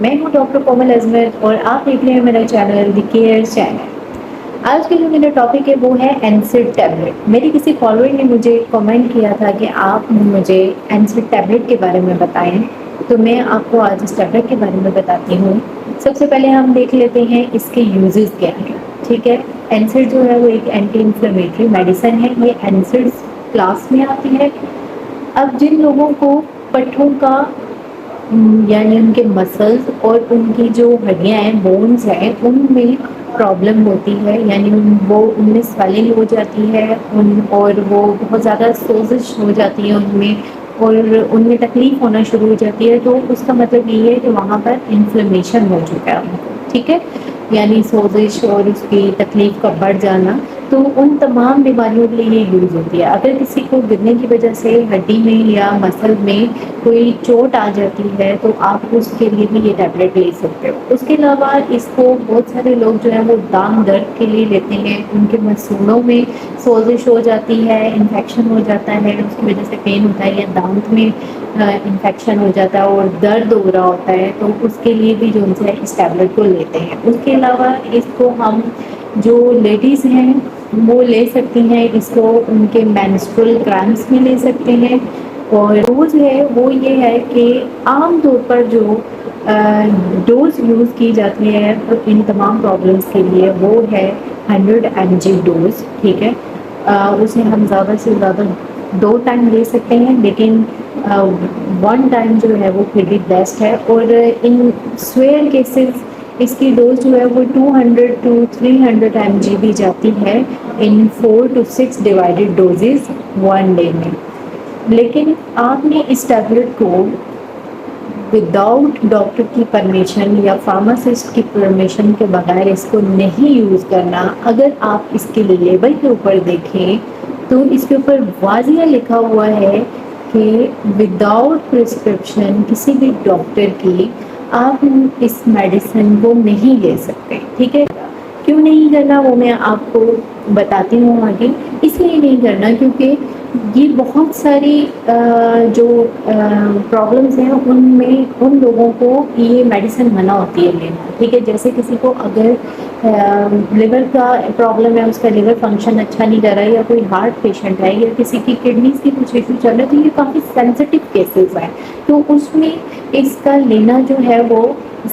میں ہوں ڈاکٹر کومل عظمت اور آپ دیکھ رہے ہیں میرا چینل دی کیئر چینل۔ آج کے جو میرا ٹاپک ہے وہ ہے اینسڈ ٹیبلٹ۔ میری کسی فالوور نے مجھے کامنٹ کیا تھا کہ آپ مجھے اینسڈ ٹیبلٹ کے بارے میں بتائیں، تو میں آپ کو آج اس ٹیبلٹ کے بارے میں بتاتی ہوں۔ سب سے پہلے ہم دیکھ لیتے ہیں اس کے یوزز کیا ہیں۔ ٹھیک ہے، اینسڈ جو ہے وہ ایک اینٹی انفلیمیٹری میڈیسن ہے، یہ اینسڈ کلاس میں آتی ہے۔ اب جن لوگوں کو پٹھوں کا یعنی ان کے مسلز اور ان کی جو ہڈیاں ہیں، بونز ہیں، ان میں پرابلم ہوتی ہے، یعنی ان میں سویلنگ ہو جاتی ہے، اور وہ بہت زیادہ سوزش ہو جاتی ہے ان میں، اور ان میں تکلیف ہونا شروع ہو جاتی ہے، تو اس کا مطلب یہ ہے کہ وہاں پر انفلیمیشن ہو چکا ہے۔ ٹھیک ہے، یعنی سوزش اور اس کی تکلیف کا بڑھ جانا، تو ان تمام بیماریوں کے لیے یہ یوز ہوتی ہے۔ اگر کسی کو گرنے کی وجہ سے ہڈی میں یا مسل میں کوئی چوٹ آ جاتی ہے تو آپ اس کے لیے بھی یہ ٹیبلٹ لے سکتے ہو۔ اس کے علاوہ اس کو بہت سارے لوگ جو ہے وہ دام درد کے لیے لیتے ہیں، ان کے مسوڑوں میں سوزش ہو جاتی ہے، انفیکشن ہو جاتا ہے، اس کی وجہ سے پین ہوتا ہے، یا دانت میں انفیکشن ہو جاتا ہے اور درد ہو رہا ہوتا ہے، تو اس کے لیے بھی جو ہے اس ٹیبلٹ کو لیتے ہیں۔ اس کے علاوہ اس کو ہم جو لیڈیز ہیں وہ لے سکتی ہیں، اس کو ان کے مینسٹرل کرامپس میں لے سکتے ہیں۔ اور ڈوز ہے وہ یہ ہے کہ عام طور پر جو ڈوز یوز کی جاتی ہے ان تمام پرابلمس کے لیے وہ ہے 100 mg ڈوز۔ ٹھیک ہے، اسے ہم زیادہ سے زیادہ 2 ٹائم لے سکتے ہیں، لیکن 1 ٹائم جو ہے وہ پھر بھی بیسٹ ہے۔ اور ان سویئر کیسز اس کی ڈوز جو ہے وہ 200 to 300 mg بھی جاتی ہے ان 4 to 6 ڈیوائڈیڈ ڈوزز 1 ڈے میں۔ لیکن آپ نے اس ٹیبلٹ کو وداؤٹ ڈاکٹر کی پرمیشن یا فارماسسٹ کی پرمیشن کے بغیر اس کو نہیں یوز کرنا۔ اگر آپ اس کے لیبل کے اوپر دیکھیں تو اس کے اوپر واضح لکھا ہوا ہے کہ وداؤٹ پرسکرپشن کسی بھی ڈاکٹر کی آپ اس میڈیسن کو نہیں لے سکتے۔ ٹھیک ہے، کیوں نہیں کرنا وہ میں آپ کو بتاتی ہوں آگے۔ اس لیے نہیں کرنا کیونکہ یہ بہت ساری جو پرابلمس ہیں ان میں ان لوگوں کو یہ میڈیسن منع ہوتی ہے لینا۔ ٹھیک ہے، جیسے کسی کو اگر لیور کا پرابلم ہے، اس کا لیور فنکشن اچھا نہیں کر رہا ہے، یا کوئی ہارٹ پیشنٹ ہے، یا کسی کی کڈنیز کی کچھ ایشو چل رہا ہے، تو یہ کافی سینسٹیو کیسز ہیں، تو اس میں اس کا لینا جو ہے وہ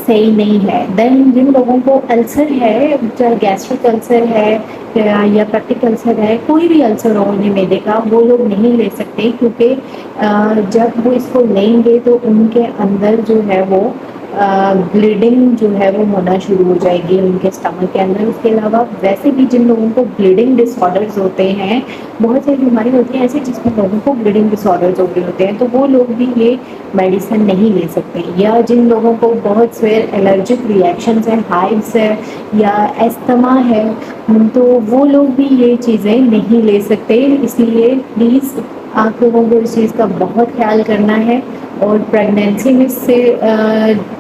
صحیح نہیں ہے۔ دین جن لوگوں کو السر ہے، چاہے گیسٹرک السر ہے یا پیپٹک السر ہے، کوئی بھی السر ہو انہیں میدے کا، وہ لوگ نہیں لے سکتے، کیونکہ جب وہ اس کو لیں گے تو ان کے اندر جو ہے وہ بلیڈنگ جو ہے وہ ہونا شروع ہو جائے گی ان کے اسٹمک کے اندر۔ اس کے علاوہ ویسے بھی جن لوگوں کو بلیڈنگ ڈس آرڈرز ہوتے ہیں، بہت ساری بیماری ہوتی ہیں ایسی جس میں لوگوں کو بلیڈنگ ڈس آرڈرز ہو گئے ہوتے ہیں، تو وہ لوگ بھی یہ میڈیسن نہیں لے سکتے۔ یا جن لوگوں کو بہت سے الرجک ریئیکشنز ہیں، ہائیوز ہے یا ایستھما ہے، تو وہ لوگ بھی یہ چیزیں نہیں لے سکتے۔ اس لیے پلیز آپ لوگوں کو اس چیز کا بہت خیال کرنا ہے۔ اور پریگنینسی میں سے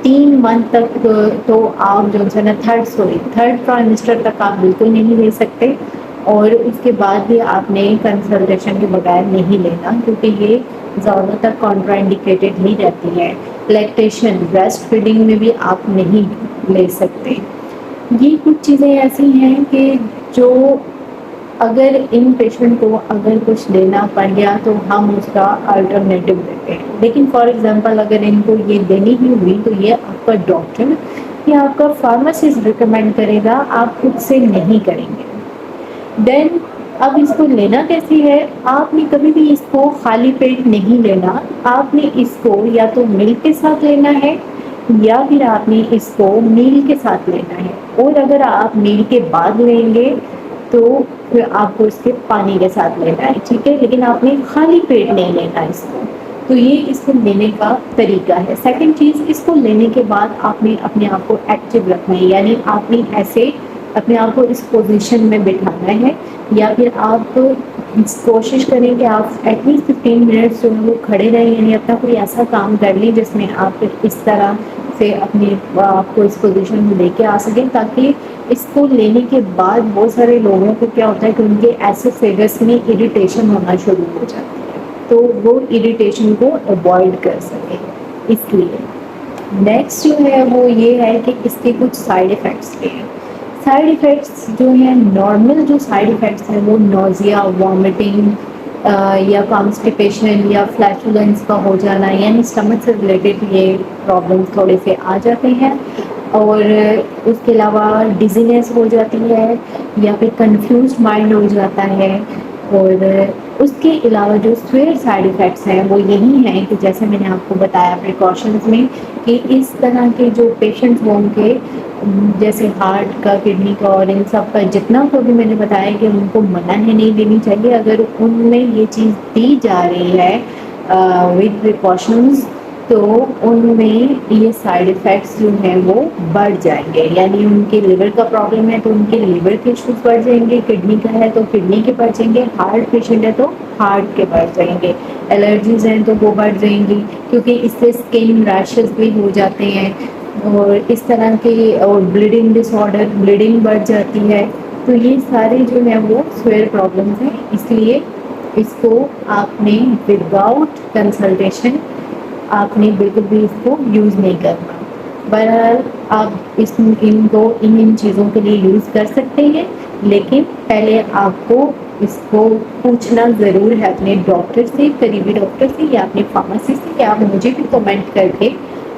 3 منتھ تک تو آپ جو ہے نا تھرڈ ٹرائمسٹر تک آپ بالکل نہیں لے سکتے، اور اس کے بعد بھی آپ نے کنسلٹیشن کے بغیر نہیں لینا، کیونکہ یہ زیادہ تر کانٹرا انڈیکیٹڈ ہی رہتی ہے۔ لیکٹیشن، بریسٹ فیڈنگ میں بھی آپ نہیں لے سکتے۔ یہ کچھ چیزیں ایسی ہیں کہ جو اگر ان پیشنٹ کو اگر کچھ لینا پڑ گیا تو ہم اس کا الٹرنیٹو دیتے ہیں، لیکن فار ایگزامپل اگر ان کو یہ دینی ہی ہوئی تو یہ آپ کا ڈاکٹر یا آپ کا فارماسسٹ ریکمینڈ کرے گا، آپ خود سے نہیں کریں گے۔ دین اب اس کو لینا کیسی ہے؟ آپ نے کبھی بھی اس کو خالی پیٹ نہیں لینا، آپ نے اس کو یا تو ملک کے ساتھ لینا ہے، یا پھر آپ نے اس کو میل کے ساتھ لینا ہے، اور اگر آپ میل کے بعد لیں گے تو پھر آپ کو اس کے پانی کے ساتھ لینا ہے۔ ٹھیک ہے، لیکن آپ نے خالی پیٹ نہیں لینا اس کو۔ تو یہ اس کو لینے کا طریقہ ہے۔ سیکنڈ چیز، اس کو لینے کے بعد آپ نے اپنے آپ کو ایکٹیو رکھنا ہے، یعنی آپ نے ایسے اپنے آپ کو اس پوزیشن میں بٹھانا ہے، یا پھر آپ کوشش کریں کہ آپ ایٹ لیسٹ 15 منٹس جو ہے وہ کھڑے رہیں، یعنی اپنا کوئی ایسا کام کر لیں جس میں آپ اس طرح سے اپنے آپ کو اس پوزیشن میں لے کے آ سکیں، تاکہ اس کو لینے کے بعد بہت سارے لوگوں کو کیا ہوتا ہے کہ ان کے ایسوفیگس میں اریٹیشن ہونا شروع ہو جاتی ہے، تو وہ اریٹیشن کو اوائڈ کر سکیں اس لیے۔ نیکسٹ جو ہے وہ یہ ہے کہ اس کے کچھ سائیڈ ایفیکٹس بھی ہیں. سائیڈ ایفیکٹس جو ہیں نارمل جو سائیڈ ایفیکٹس ہیں وہ نوزیا، وامٹنگ یا کانسٹیپیشن یا فلیٹولنس کا ہو جانا، یعنی اسٹمک سے ریلیٹڈ یہ پرابلمس تھوڑے سے آ جاتے ہیں. اور اس کے علاوہ ڈیزینس ہو جاتی ہے یا پھر کنفیوزڈ مائنڈ ہو جاتا ہے. اور اس کے علاوہ جو سویئر سائیڈ ایفیکٹس ہیں وہ یہی ہیں کہ جیسے میں نے آپ کو بتایا پریکاشنز میں کہ اس طرح کے جو پیشنٹس ہوں گے جیسے ہارٹ کا، کڈنی کا اور ان سب کا جتنا کو بھی میں نے بتایا کہ ان کو منع ہے نہیں دینی چاہیے. اگر ان میں یہ چیز دی جا رہی ہے ود پریکاشنز تو ان میں یہ سائیڈ ایفیکٹس جو ہیں وہ بڑھ جائیں گے. یعنی ان کے لیور کا پرابلم ہے تو ان کے لیور کے ایشوز بڑھ جائیں گے، کڈنی کا ہے تو کڈنی کے بڑھ جائیں گے، ہارٹ پیشنٹ ہے تو ہارٹ کے بڑھ جائیں گے، الرجیز ہیں تو وہ بڑھ جائیں گی کیونکہ اس سے اسکن ریشز بھی ہو جاتے ہیں. اور اس طرح کے اور بلیڈنگ ڈس آرڈر، بلیڈنگ بڑھ جاتی ہے. تو یہ سارے جو ہیں وہ سویئر پرابلمس ہیں. اس لیے اس کو آپ نے وداؤٹ کنسلٹیشن آپ نے بالکل بھی اس کو یوز نہیں کرنا. بہرحال آپ ان چیزوں کے لیے یوز کر سکتے ہیں، لیکن پہلے آپ کو اس کو پوچھنا ضرور ہے اپنے ڈاکٹر سے، قریبی ڈاکٹر سے یا اپنے فارمیسی سے، یا آپ مجھے بھی کمنٹ کر کے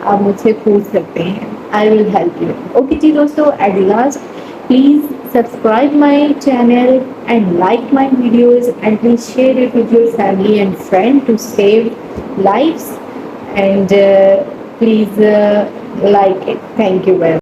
آپ مجھ سے پوچھ سکتے ہیں. I will help you. Okay جی دوستو، at the last please subscribe my channel and like my videos and please share it with your family and friends to save lives and please like it. Thank you very much.